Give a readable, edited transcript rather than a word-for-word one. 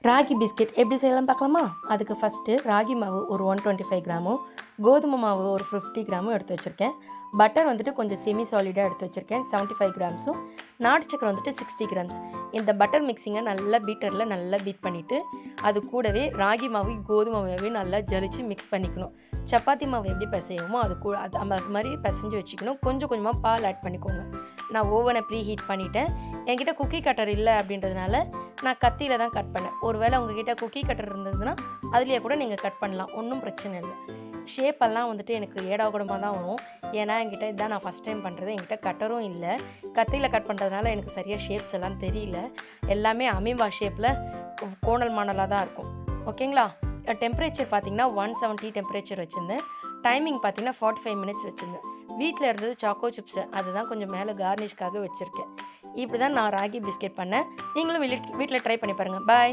Ragi biscuit எப்படி செய்யலாம் பார்க்கலாமா? அதுக்கு ஃபஸ்ட்டு ராகி மாவு ஒரு 125 கிராமும், கோதுமை மாவு ஒரு 50 கிராமும் எடுத்து வச்சுருக்கேன். பட்டர் வந்துட்டு கொஞ்சம் செமி சாலிடாக எடுத்து வச்சுருக்கேன் 75 கிராம்ஸும், நாட்டு சக்கரை வந்துட்டு 60 கிராம்ஸ். இந்த பட்டர் மிக்சிங்கை நல்லா பீட்டரில் நல்லா பீட் பண்ணிவிட்டு, அது கூடவே ராகி மாவு கோதுமை மாவையும் நல்லா ஜலிச்சு மிக்ஸ் பண்ணிக்கணும். சப்பாத்தி மாவு எப்படி பிசையுமோ அது மாதிரி பிசைஞ்சு வச்சுக்கணும். கொஞ்சம் கொஞ்சமாக பால் ஆட் பண்ணிக்கோங்க. நான் ஓவனை ப்ரீ ஹீட் பண்ணிவிட்டேன். என்கிட்ட குக்கி கட்டர் இல்லை அப்படின்றதுனால நான் கத்தியில் தான் கட் பண்ணேன். ஒருவேளை உங்ககிட்ட குக்கி கட்டர் இருந்ததுன்னா அதுலேயே கூட நீங்கள் கட் பண்ணலாம், ஒன்றும் பிரச்சனை இல்லை. ஷேப்பெல்லாம் வந்துட்டு எனக்கு ஏடாகூடமாக தான் வரும். ஏன்னா என்கிட்ட இதான் நான் ஃபஸ்ட் டைம் பண்ணுறது. என்கிட்ட கட்டரும் இல்லை. கத்தியில் கட் பண்ணுறதுனால எனக்கு சரியாக ஷேப்ஸ் எல்லாம் தெரியல. எல்லாமே அமீபா ஷேப்பில் கோணல் மாணலாக தான் இருக்கும். ஓகேங்களா? டெம்பரேச்சர் பார்த்திங்கன்னா 170 டெம்பரேச்சர் வச்சுருந்தேன். டைமிங் பார்த்திங்கன்னா 45 மினிட்ஸ் வச்சுருந்தேன். வீட்டில் இருந்தது சாக்கோ சிப்ஸு, அதுதான் கொஞ்சம் மேலே கார்னிஷ்காக வச்சுருக்கேன். இப்படி தான் நான் ராகி பிஸ்கெட் பண்ணேன். நீங்களும் வீட்டில் ட்ரை பண்ணி பாருங்கள். பாய்.